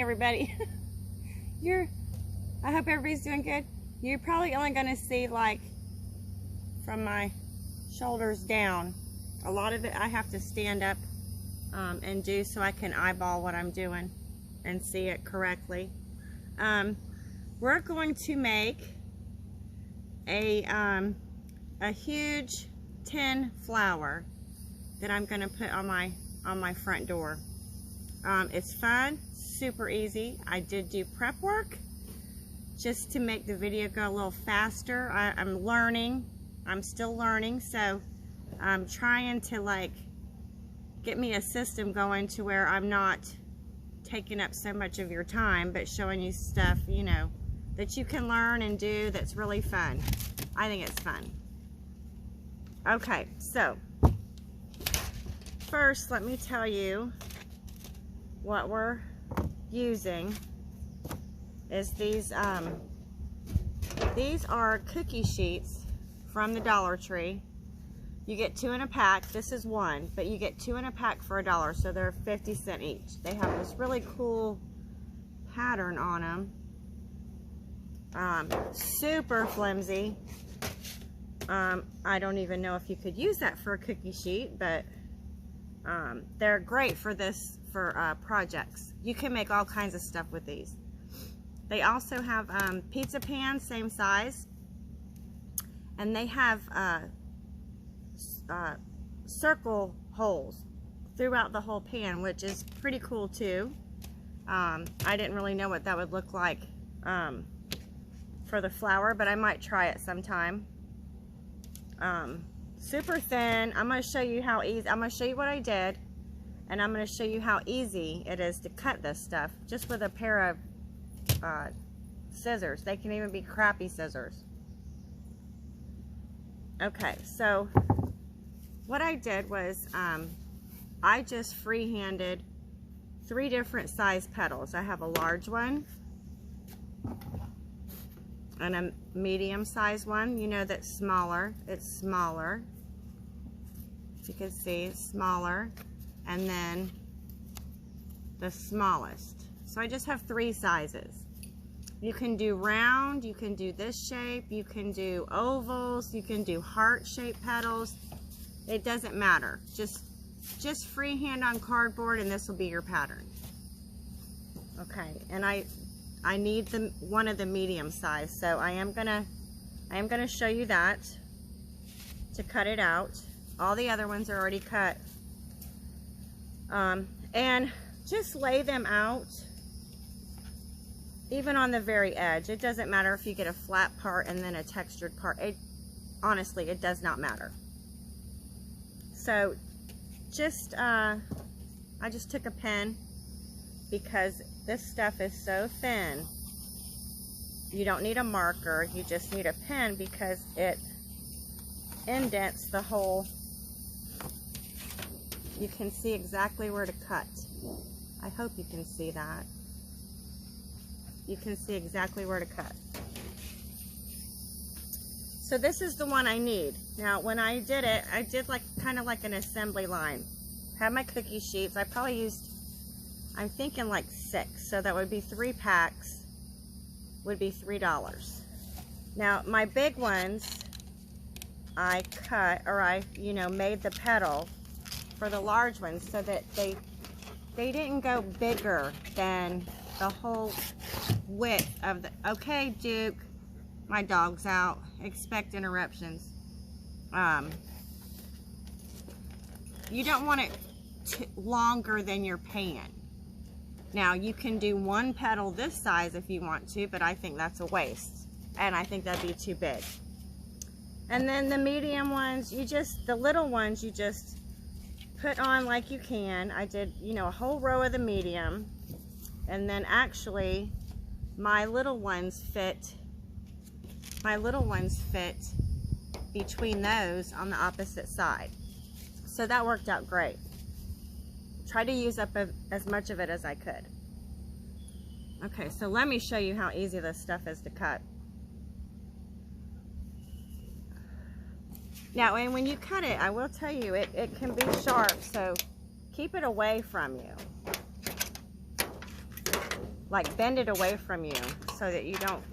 everybody. I hope everybody's doing good. You're probably only going to see like from my shoulders down. A lot of it I have to stand up and do so I can eyeball what I'm doing and see it correctly. We're going to make a huge tin flower that I'm going to put on my front door. It's fun, super easy. I did do prep work just to make the video go a little faster. I'm learning. I'm still learning, so I'm trying to like get me a system going to where I'm not taking up so much of your time, but showing you stuff, you know, that you can learn and do that's really fun. I think it's fun. Okay, so first let me tell you what we're using is these are cookie sheets from the Dollar Tree. You get 2 in a pack. This is 1, but you get 2 in a pack for $1, so they're 50 cents each. They have this really cool pattern on them. Super flimsy. I don't even know if you could use that for a cookie sheet, but they're great for this, for projects. You can make all kinds of stuff with these. They also have pizza pans, same size, and they have circle holes throughout the whole pan, which is pretty cool too. I didn't really know what that would look like for the flower, but I might try it sometime. Super thin. I'm going to show you how easy. I'm going to show you what I did, and I'm going to show you how easy it is to cut this stuff just with a pair of scissors. They can even be crappy scissors. Okay, so what I did was I just free-handed 3 different size petals. I have a large one and a medium size one, you know, that's smaller. It's smaller. You can see it's smaller, and then the smallest. So I just have 3 sizes. You can do round, you can do this shape, you can do ovals, you can do heart-shaped petals. It doesn't matter. Just freehand on cardboard, and this will be your pattern. Okay, and I need one of the medium size, so I am gonna show you that to cut it out. All the other ones are already cut, and just lay them out even on the very edge. It doesn't matter if you get a flat part and then a textured part. Honestly, it does not matter. So just I just took a pen, because this stuff is so thin. You don't need a marker, you just need a pen, because it indents the whole. You can see exactly where to cut. I hope you can see that. You can see exactly where to cut. So this is the one I need. Now when I did it, I did like kind of like an assembly line. Have my cookie sheets. I probably used, I'm thinking like 6, so that would be 3 packs, would be $3. Now my big ones, I cut, or I, you know, made the petal for the large ones so that they didn't go bigger than the whole width of the. Okay, Duke, my dog's out. Expect interruptions. You don't want it longer than your pan. Now you can do 1 petal this size if you want to, but I think that's a waste, and I think that'd be too big. And then the medium ones, the little ones, you just put on like you can. I did, you know, a whole row of the medium, and then actually my little ones fit between those on the opposite side. So that worked out great. Try to use up as much of it as I could. Okay, so let me show you how easy this stuff is to cut. Now, and when you cut it, I will tell you, it can be sharp, so keep it away from you. like bend it away from you so that you don't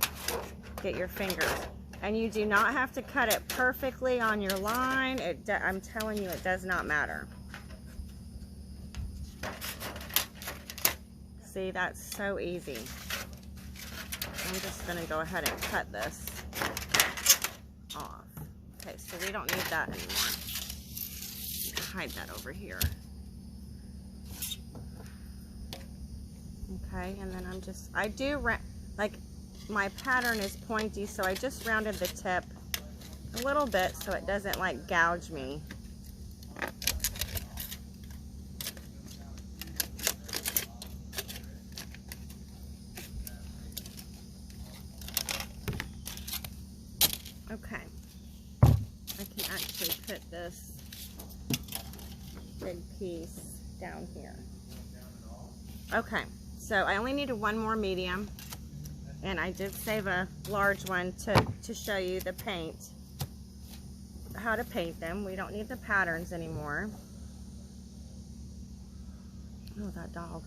get your fingers. And you do not have to cut it perfectly on your line. I'm telling you, it does not matter. See, that's so easy. I'm just gonna go ahead and cut this off. Okay, so we don't need that anymore. Hide that over here. Okay, and then I do, like, my pattern is pointy, so I just rounded the tip a little bit so it doesn't like gouge me. Okay, I can actually put this big piece down here. Okay, so I only needed one more medium. And I did save a large one to show you the paint, how to paint them. We don't need the patterns anymore. Oh, that dog.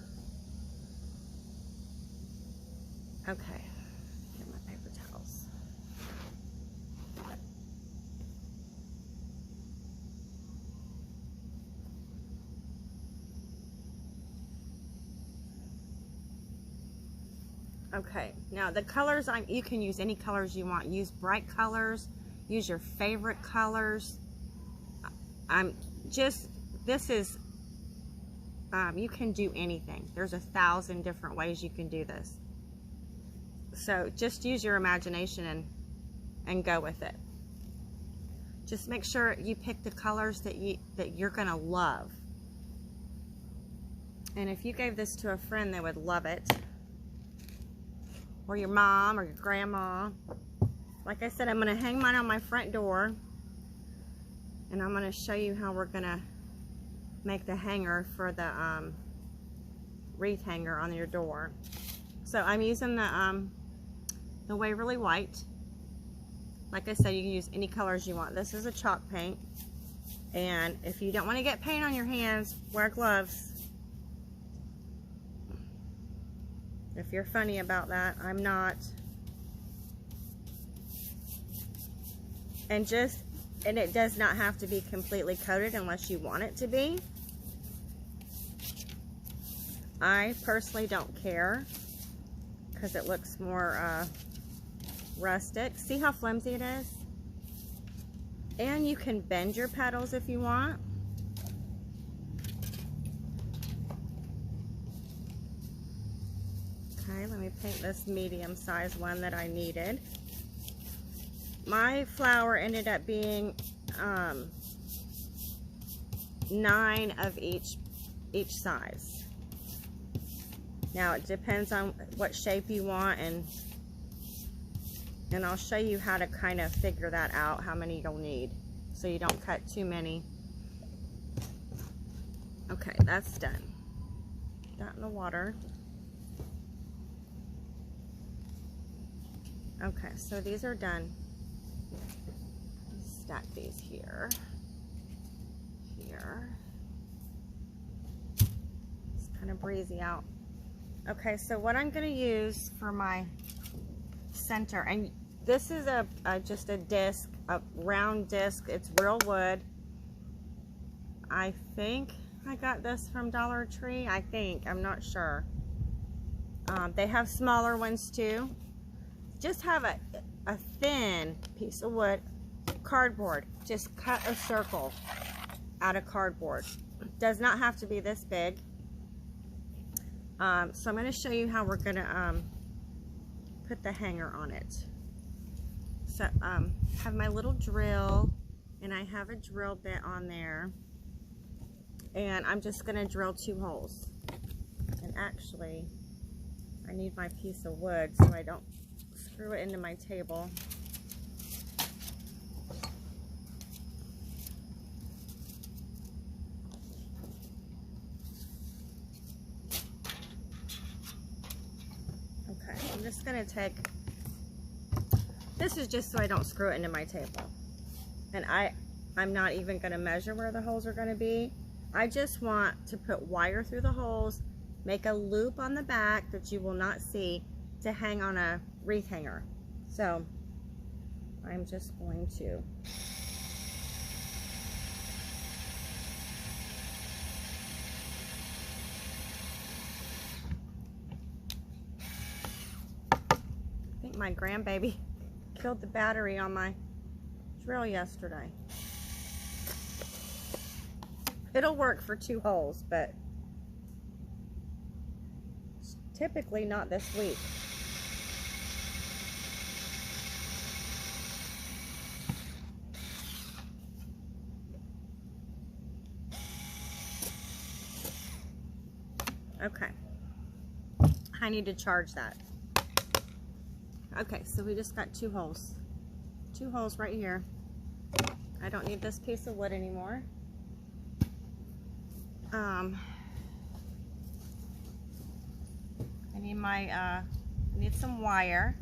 Okay, get my paper towels. Okay, now the colors, you can use any colors you want. Use bright colors, use your favorite colors. You can do anything. There's 1,000 different ways you can do this. So just use your imagination and go with it. Just make sure you pick the colors that you're gonna love. And if you gave this to a friend, they would love it. Or your mom or your grandma. Like I said, I'm going to hang mine on my front door, and I'm going to show you how we're going to make the hanger for the wreath hanger on your door. So I'm using the Waverly White. Like I said, you can use any colors you want. This is a chalk paint, and if you don't want to get paint on your hands, wear gloves. If you're funny about that, I'm not. And it does not have to be completely coated unless you want it to be. I personally don't care because it looks more rustic. See how flimsy it is? And you can bend your petals if you want. Okay, let me paint this medium-sized one that I needed. My flower ended up being 9 of each size. Now it depends on what shape you want, and I'll show you how to kind of figure that out, how many you'll need, so you don't cut too many. Okay, that's done. That in the water. Okay, so these are done. Stack these here. It's kind of breezy out. Okay, so what I'm going to use for my center, and this is just a disc, a round disc. It's real wood. I think I got this from Dollar Tree. I'm not sure. They have smaller ones too. Just have a thin piece of wood, cardboard. Just cut a circle out of cardboard. It does not have to be this big. So I'm going to show you how we're going to put the hanger on it. So I have my little drill, and I have a drill bit on there, and I'm just going to drill 2 holes. And actually, I need my piece of wood so I don't screw it into my table. Okay, I'm just going to take, this is just so I don't screw it into my table. And I'm not even going to measure where the holes are going to be. I just want to put wire through the holes make a loop on the back that you will not see to hang on a wreath hanger. So I'm just going to I think my grandbaby killed the battery on my drill yesterday. It'll work for 2 holes, but typically not this week. Okay, I need to charge that. Okay, so we just got 2 holes. 2 holes right here. I don't need this piece of wood anymore. I need my, I need some wire.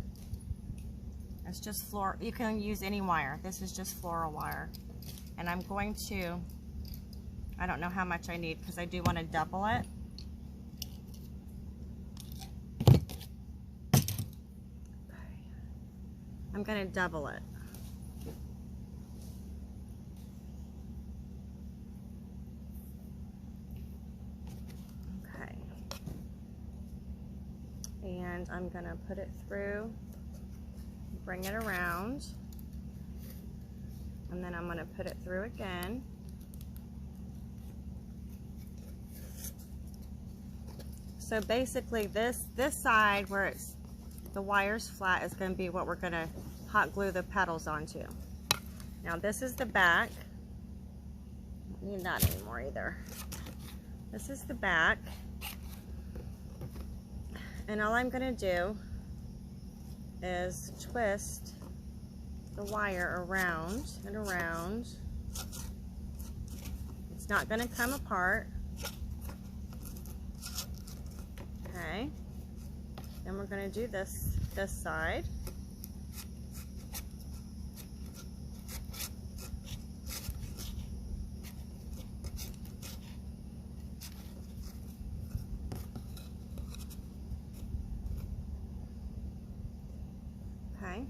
It's just floor, you can use any wire. This is just floral wire. And I'm going to, I don't know how much I need because I do want to double it. I'm going to double it. Okay. And I'm going to put it through, bring it around, and then I'm going to put it through again. So basically this side where it's the wire's flat is going to be what we're going to hot glue the petals onto. Now this is the back. Don't need that anymore either. This is the back. And all I'm going to do is twist the wire around and around. It's not going to come apart. Okay. Then we're going to do this side. Okay.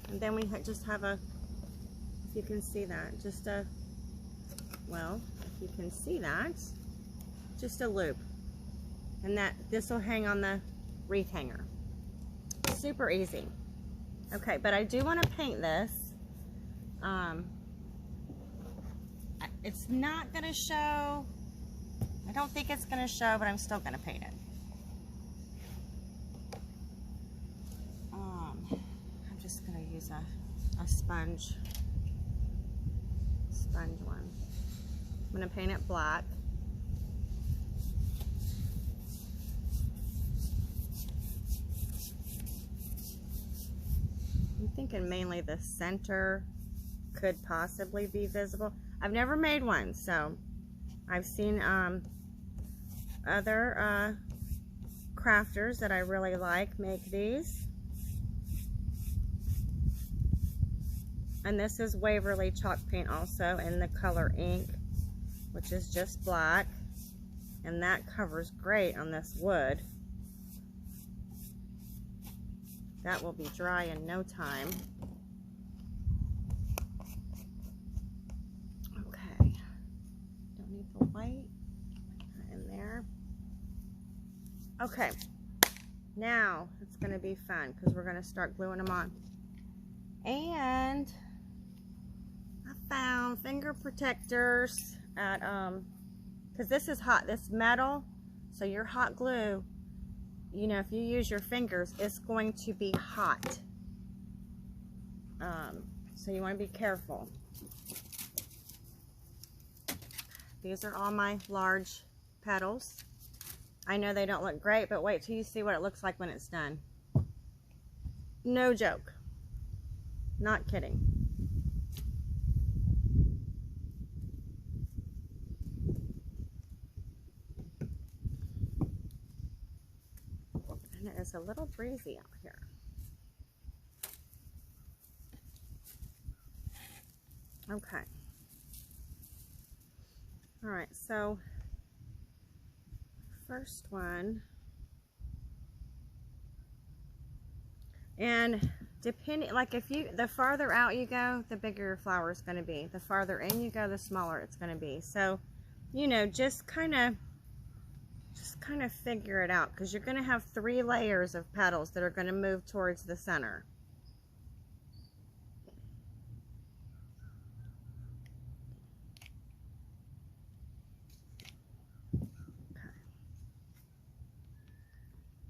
And then we just have a, if you can see that, just a, well, if you can see that, just a loop. And that this will hang on the wreath hanger. Super easy. Okay, but I do want to paint this. It's not going to show. I don't think it's going to show, but I'm still going to paint it. I'm just going to use a sponge one. I'm going to paint it black. I'm thinking mainly the center could possibly be visible. I've never made one, so I've seen other crafters that I really like make these. And this is Waverly chalk paint also in the color ink, which is just black. And that covers great on this wood. That will be dry in no time. Okay. Don't need the white. Put that in there. Okay. Now it's going to be fun because we're going to start gluing them on. And I found finger protectors at, because this is hot, this metal, so your hot glue, you know, if you use your fingers, it's going to be hot. So you want to be careful. These are all my large petals. I know they don't look great, but wait till you see what it looks like when it's done. No joke. Not kidding. And it is a little breezy out here. Okay. All right, so first one. And depending, like if you, the farther out you go, the bigger your flower is going to be. The farther in you go, the smaller it's going to be. So, you know, just kind of figure it out, because you're going to have 3 layers of petals that are going to move towards the center.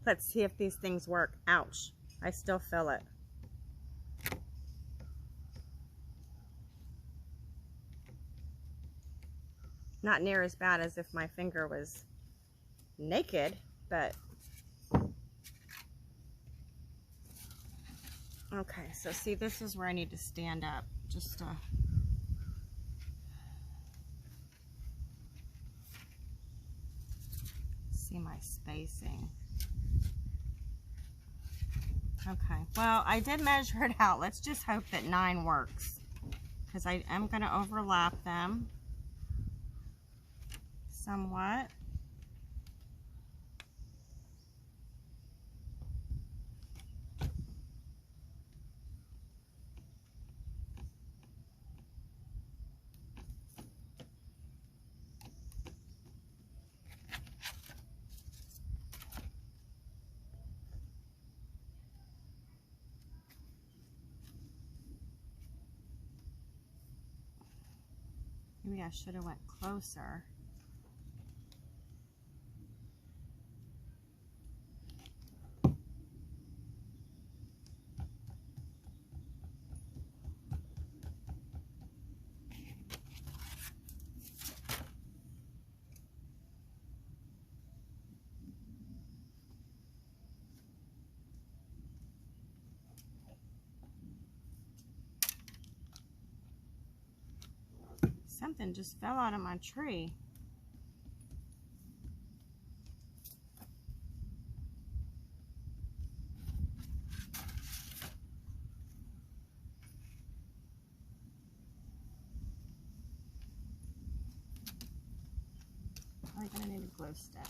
Let's see if these things work. Ouch. I still feel it. Not near as bad as if my finger was naked, but okay. So see, this is where I need to stand up just to see my spacing. Okay, well, I did measure it out. Let's just hope that 9 works, because I am going to overlap them somewhat. Maybe I should have went closer. Something just fell out of my tree. I'm gonna need a glow stick.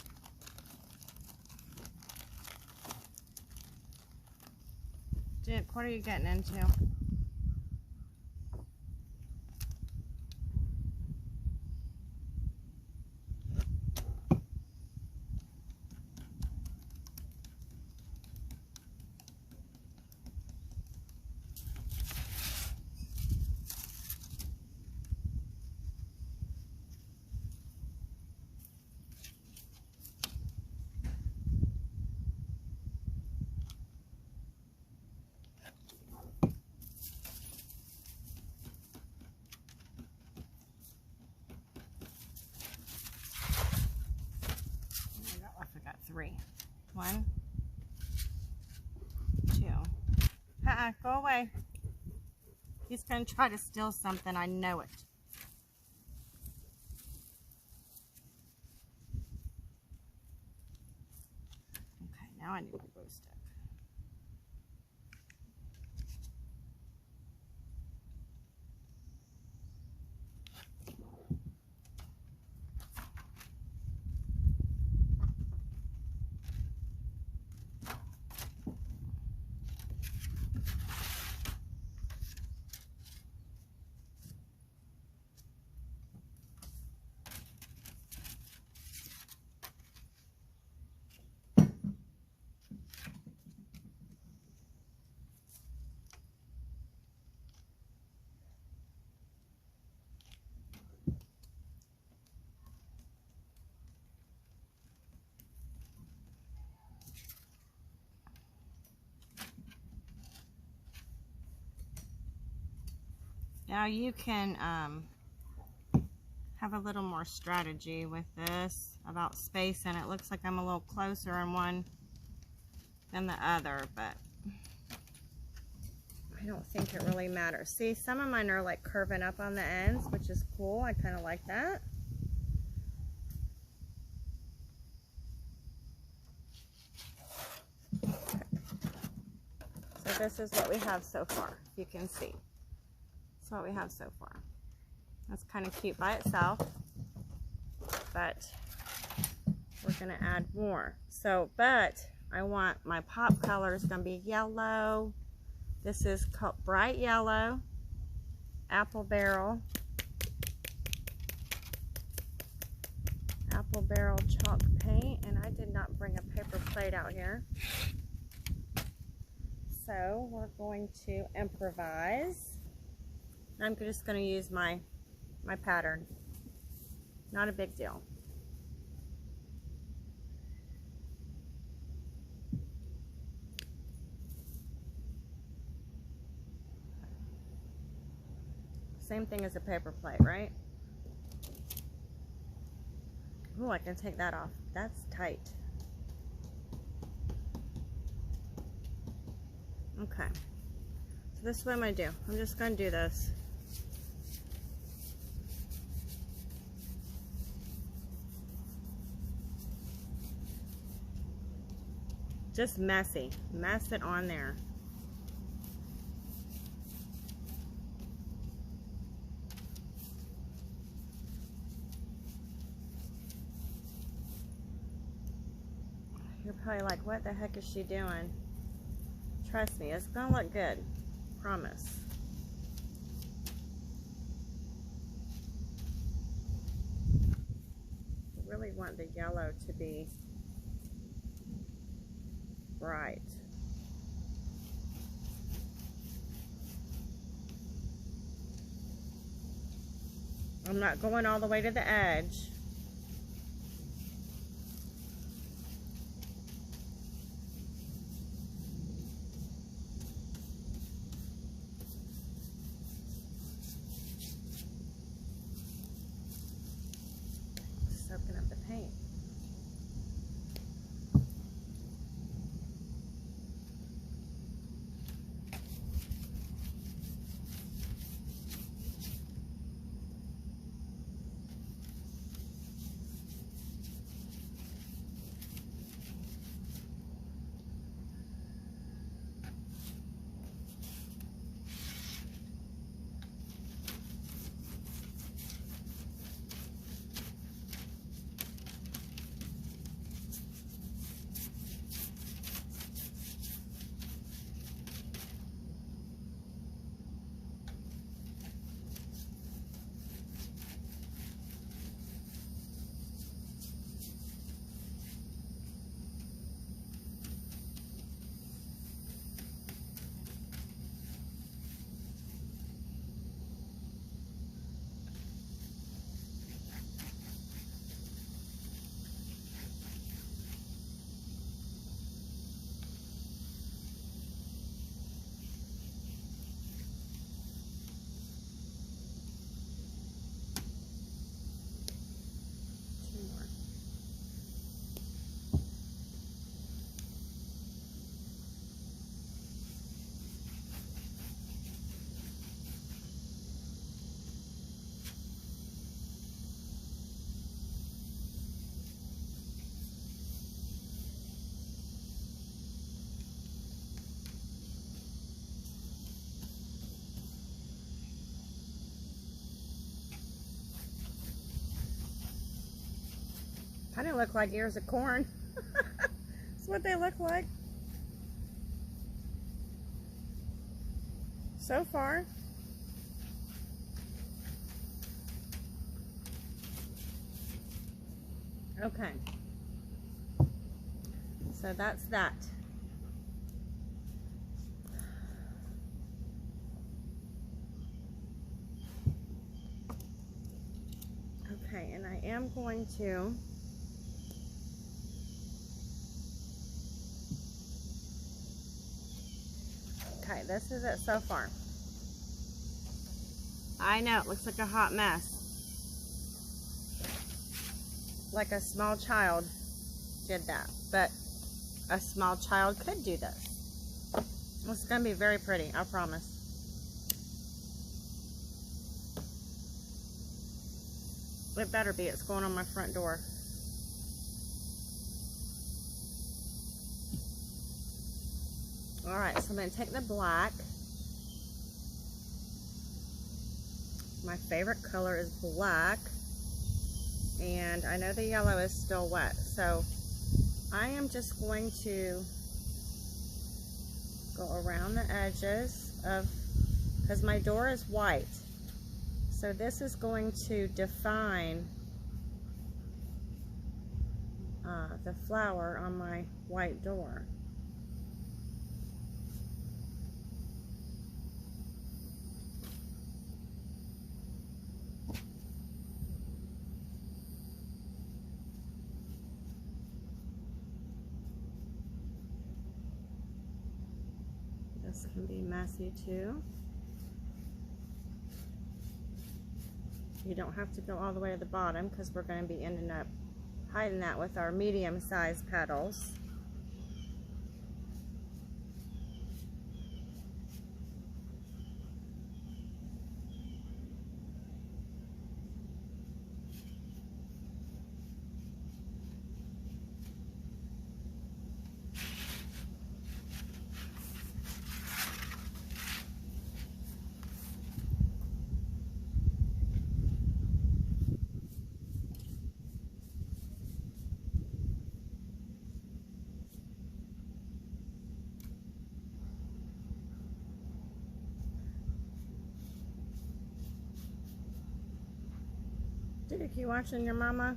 Dick, what are you getting into? I got 3. 1, 2. Go away. He's gonna try to steal something. I know it. Okay, now I need a glow stick. Now you can have a little more strategy with this about space, and it looks like I'm a little closer in one than the other, but I don't think it really matters. See, some of mine are like curving up on the ends, which is cool. I kind of like that. So this is what we have so far. You can see. That's what we have so far. That's kind of cute by itself, but we're gonna add more. So, but I want my pop color is gonna be yellow. This is called bright yellow, apple barrel chalk paint, and I did not bring a paper plate out here. So we're going to improvise. I'm just going to use my pattern. Not a big deal. Same thing as a paper plate, right? Oh, I can take that off. That's tight. Okay. So this is what I'm going to do. I'm just going to do this. Just messy. Mess it on there. You're probably like, what the heck is she doing? Trust me, it's gonna look good. Promise. I really want the yellow to be bright. I'm not going all the way to the edge. Soaking up the paint. Kind of look like ears of corn. That's what they look like. So far. Okay. So that's that. Okay, and I am going to okay, this is it so far. I know it looks like a hot mess. Like a small child did that, but a small child could do this. This is going to be very pretty, I promise. It better be. It's going on my front door. Alright, so I'm going to take the black. My favorite color is black. and I know the yellow is still wet, so I am just going to go around the edges of, because my door is white, so this is going to define the flower on my white door. This can be messy too. You don't have to go all the way to the bottom because we're going to be ending up hiding that with our medium-sized petals. Duke, you watching your mama?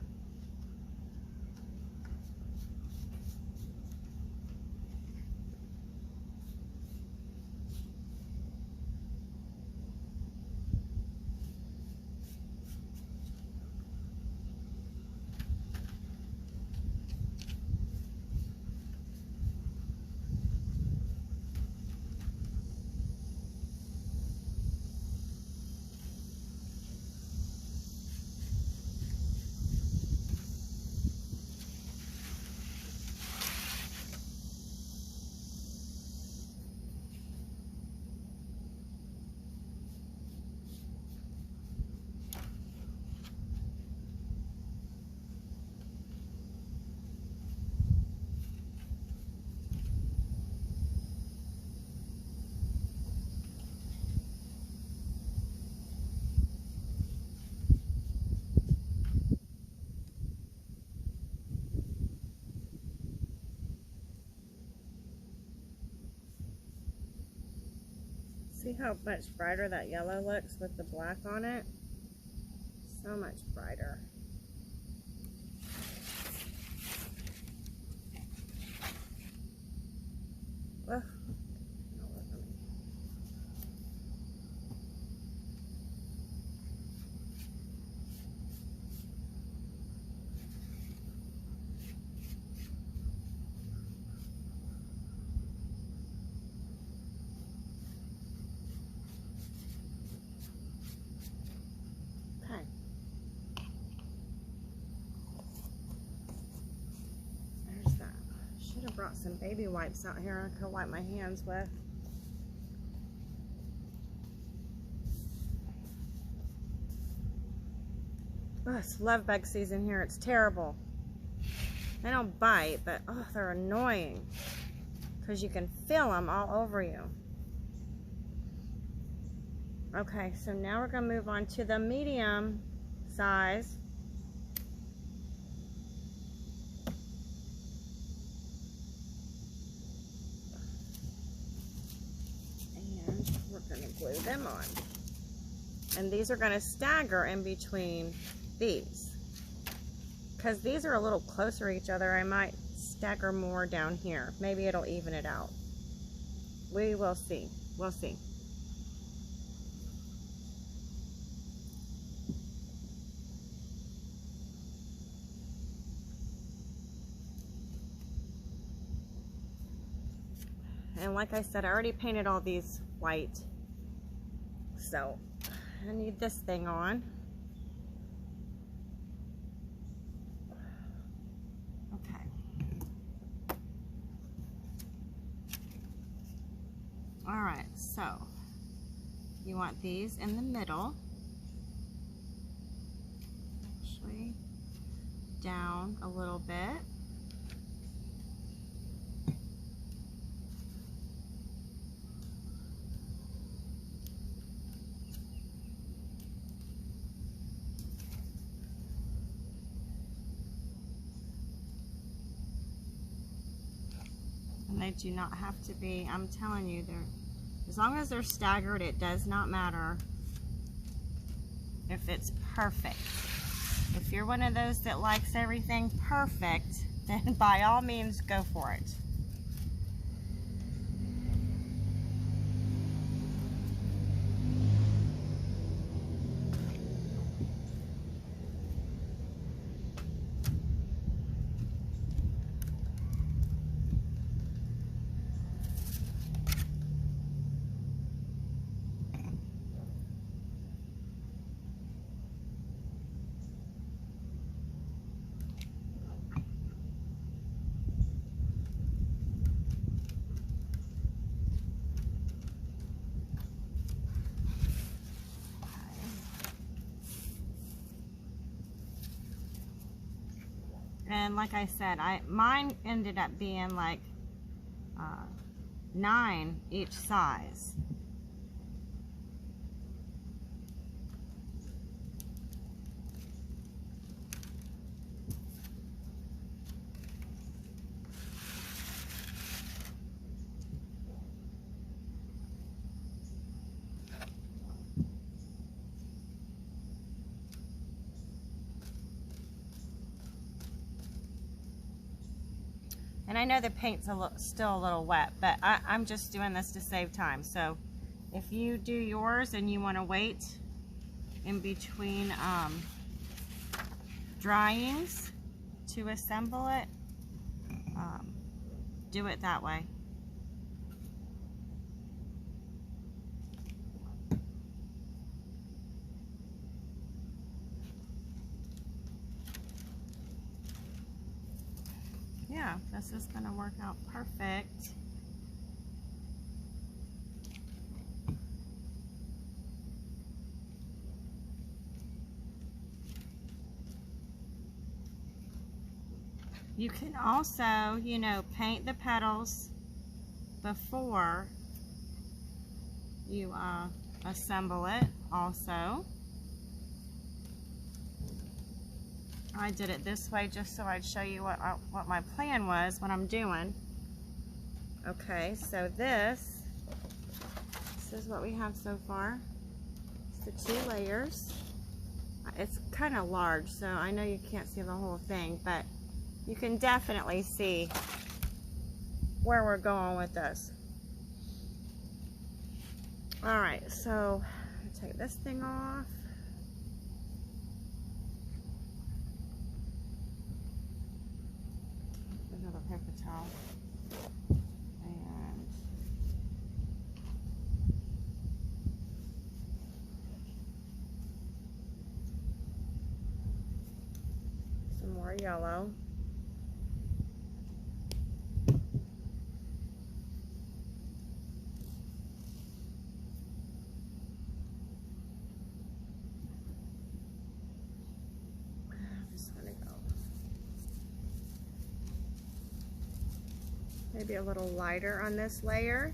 See how much brighter that yellow looks with the black on it? So much brighter. Ugh. Brought some baby wipes out here I could wipe my hands with. Oh, it's love bug season here. It's terrible. They don't bite, but oh, they're annoying because you can feel them all over you. Okay, so now we're going to move on to the medium size. Glue them on, and these are going to stagger in between these because these are a little closer to each other. I might stagger more down here. Maybe it'll even it out. We will see. We'll see. And like I said, I already painted all these white. So I need this thing on. Okay. All right, so you want these in the middle. Actually, down a little bit. They do not have to be, I'm telling you, as long as they're staggered, it does not matter if it's perfect. If you're one of those that likes everything perfect, then by all means go for it. And like I said, mine ended up being like 9 each size. And I know the paint's still a little wet, but I'm just doing this to save time. So if you do yours and you want to wait in between dryings to assemble it, do it that way. Yeah, this is going to work out perfect. You can also, you know, paint the petals before you assemble it also. I did it this way just so I'd show you what my plan was, what I'm doing. Okay, so this is what we have so far. It's the 2 layers. It's kind of large, so I know you can't see the whole thing, but you can definitely see where we're going with this. All right, so take this thing off. Another paper towel. And some more yellow. Maybe a little lighter on this layer.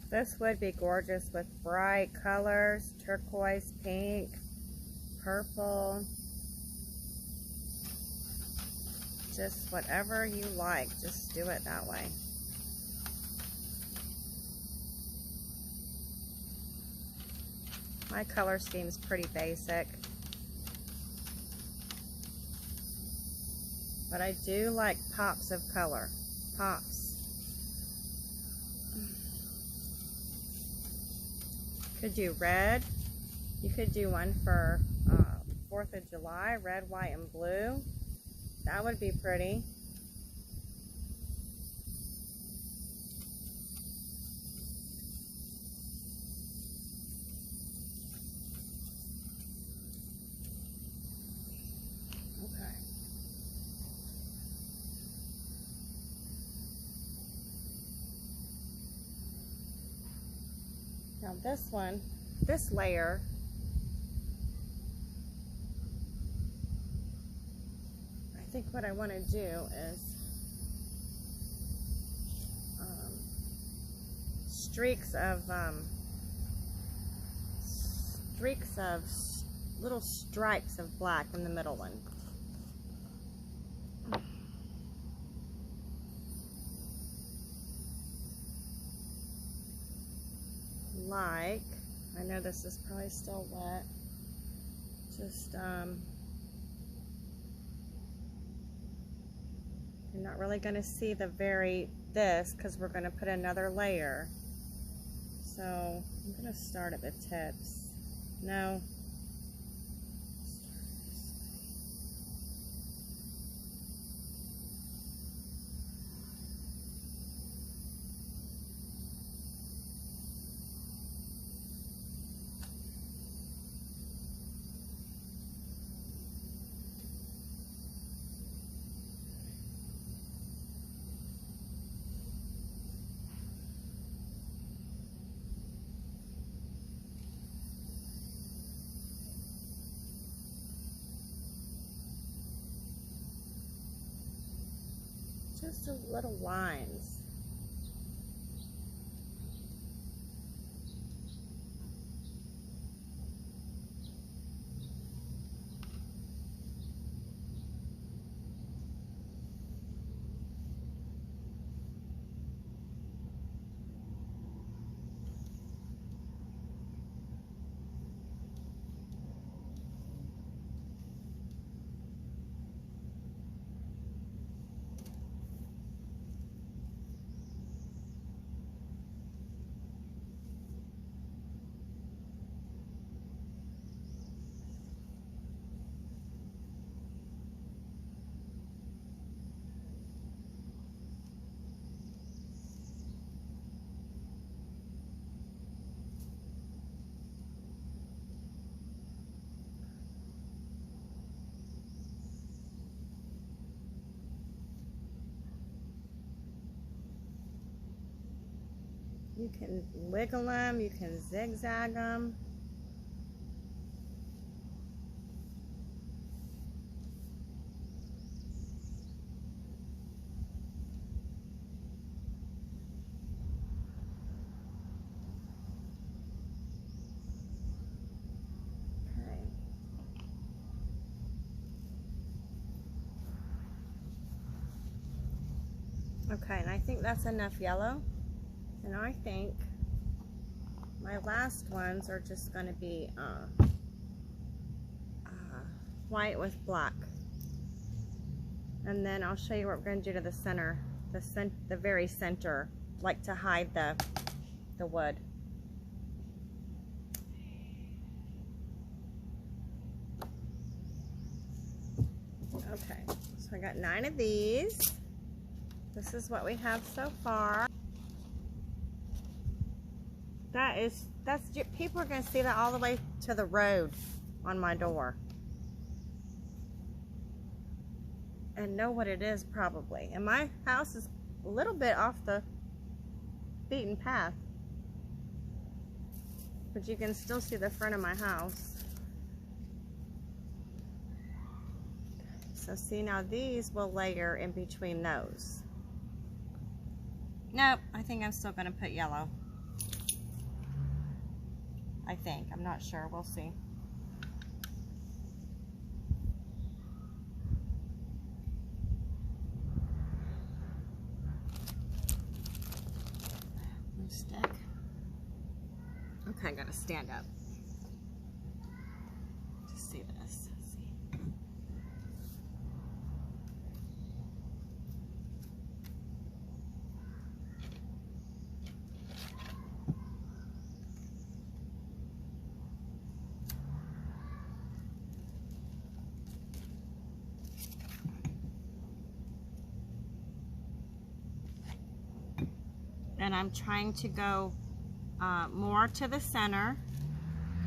This would be gorgeous with bright colors, turquoise, pink, purple, just whatever you like, just do it that way. My color scheme is pretty basic, but I do like pops of color, pops. Could do red. You could do one for 4th of July, red, white, and blue. That would be pretty. Now this one, this layer, I think what I want to do is streaks of little stripes of black in the middle one. Like, I know this is probably still wet, just you're not really going to see this because we're going to put another layer. So I'm going to start at the tips. No. Just little lines. You can wiggle them, you can zigzag them. Okay, and I think that's enough yellow. And I think my last ones are just going to be white with black. And then I'll show you what we're going to do to the center, the very center, like to hide the wood. Okay, so I got 9 of these. This is what we have so far. People are going to see that all the way to the road on my door and know what it is probably. And my house is a little bit off the beaten path, but you can still see the front of my house. So see, now these will layer in between those. Nope, I think I'm still going to put yellow. I think. I'm not sure. We'll see. Stick. Okay, I gotta stand up to see this. See. And I'm trying to go more to the center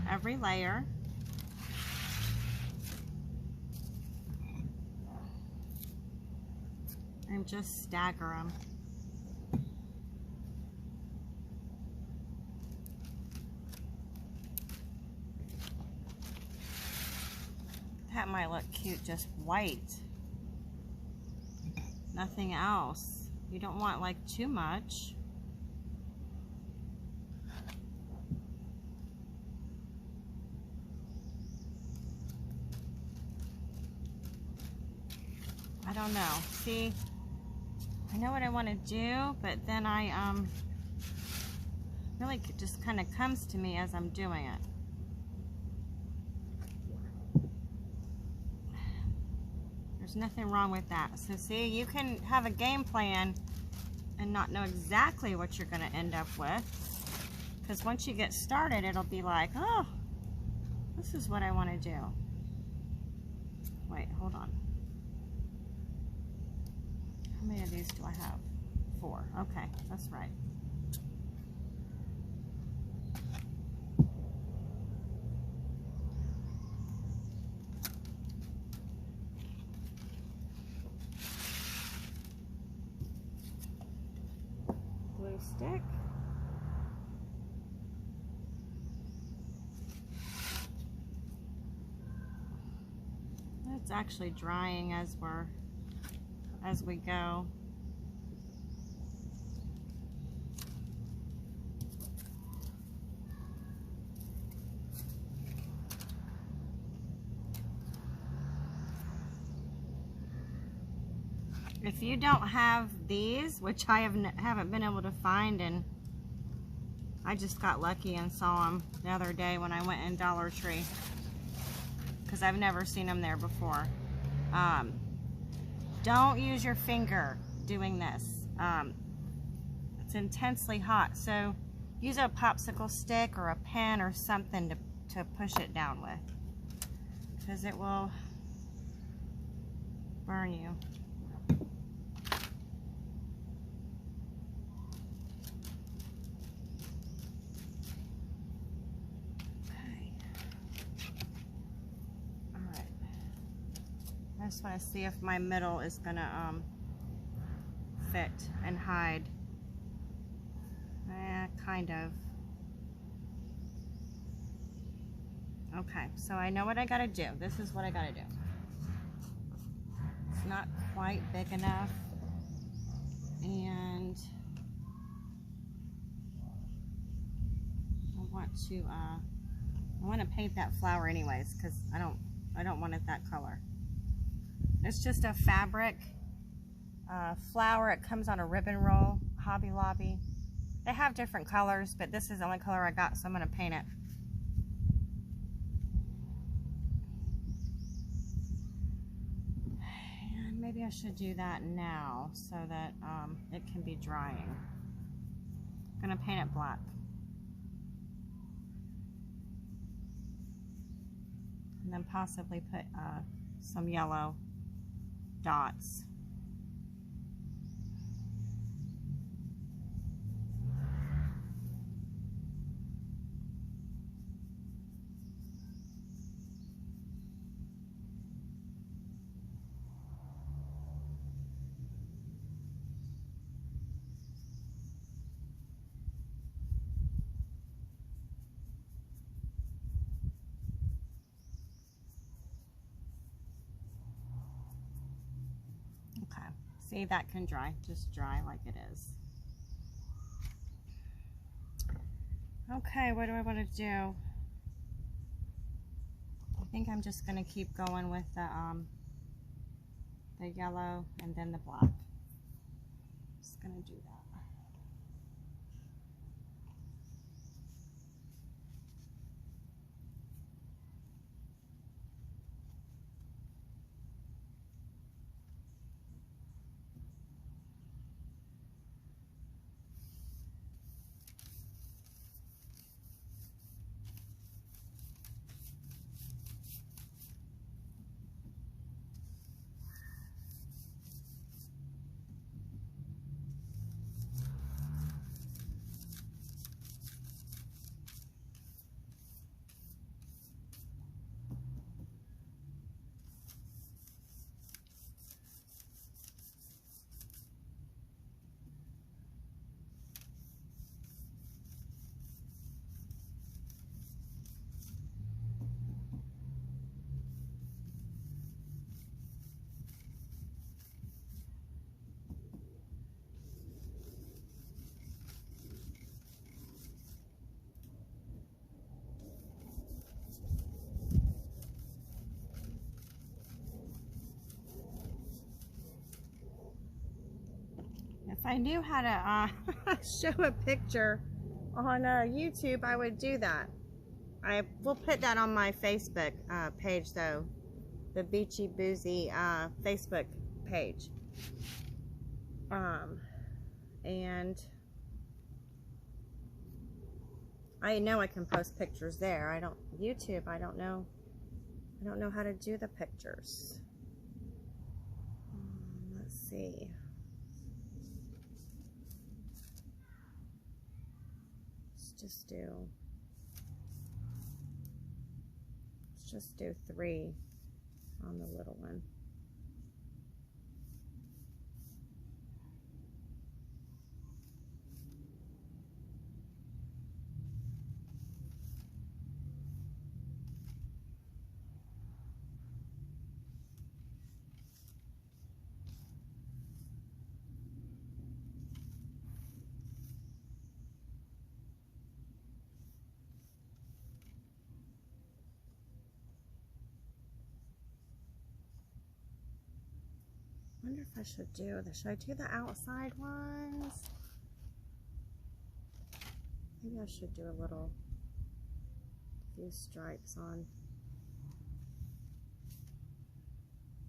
every layer. And just stagger them. cute, just white. Nothing else. You don't want like too much. I don't know. See, I know what I want to do, but then I really just kind of comes to me as I'm doing it. There's nothing wrong with that. So see, you can have a game plan and not know exactly what you're going to end up with. Because once you get started, it'll be like, oh, this is what I want to do. Wait, hold on. How many of these do I have? 4. Okay, that's right. Glue stick. It's actually drying as we go. If you don't have these, which I haven't been able to find, and I just got lucky and saw them the other day when I went in Dollar Tree, because I've never seen them there before. Don't use your finger doing this. It's intensely hot, so use a popsicle stick or a pen or something to push it down with, because it will burn you. I just want to see if my middle is gonna fit and hide. Kind of. Okay, so I know what I gotta do. This is what I gotta do. It's not quite big enough, and I want to paint that flower anyways, because I don't want it that color. It's just a fabric flower. It comes on a ribbon roll, Hobby Lobby. They have different colors, but this is the only color I got, so I'm going to paint it. And maybe I should do that now so that it can be drying. I'm going to paint it black. And then possibly put some yellow dots. Okay, see, that can dry, just dry like it is. Okay, what do I want to do? I think I'm just going to keep going with the yellow and then the black. Just going to do that. If I knew how to show a picture on YouTube, I would do that. I will put that on my Facebook page, though. The Beachy Boozy Facebook page. And I know I can post pictures there. YouTube, I don't know how to do the pictures. Let's see. Let's just do 3 on the little one. I wonder if I should do the outside ones? Maybe I should do a few stripes on.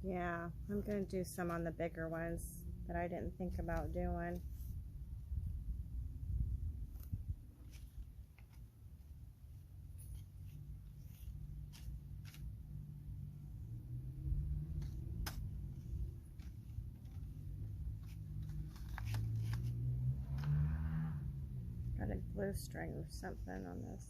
Yeah, I'm gonna do some on the bigger ones that I didn't think about doing. Got a glue string or something on this.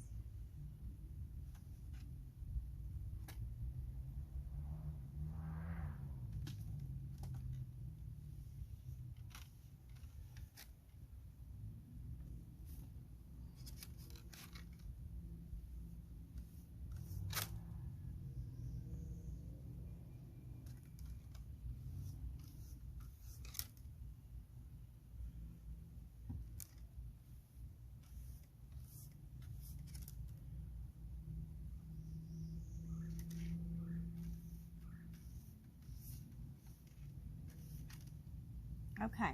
Okay.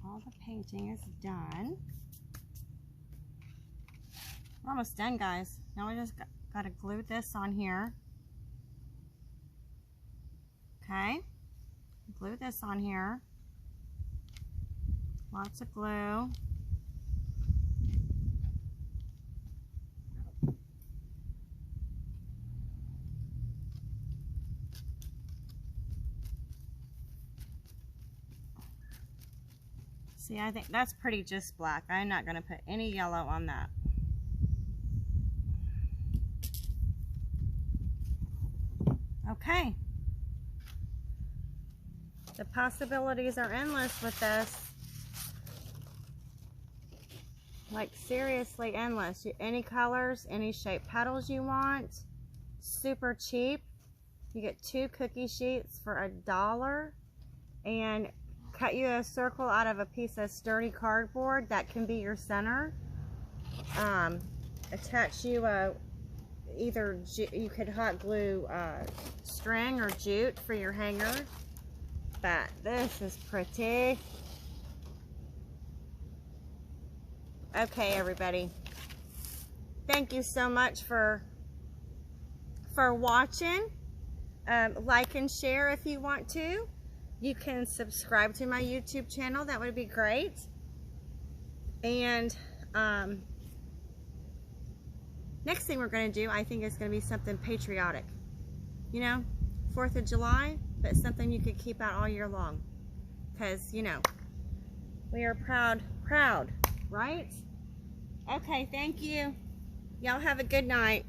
All the painting is done. We're almost done, guys. Now we just got to glue this on here. Okay. Glue this on here. Lots of glue. See, I think that's pretty just black. I'm not going to put any yellow on that. Okay. The possibilities are endless with this. Like, seriously endless. Any colors, any shape petals you want. Super cheap. You get 2 cookie sheets for $1. And cut you a circle out of a piece of sturdy cardboard that can be your center. Attach you either you could hot glue string or jute for your hanger. But this is pretty. Okay, everybody. Thank you so much for watching. Like and share if you want to. You can subscribe to my YouTube channel. That would be great. And next thing we're going to do, I think, is going to be something patriotic. You know, 4th of July, but something you could keep out all year long. Because, you know, we are proud, right? Okay, thank you. Y'all have a good night.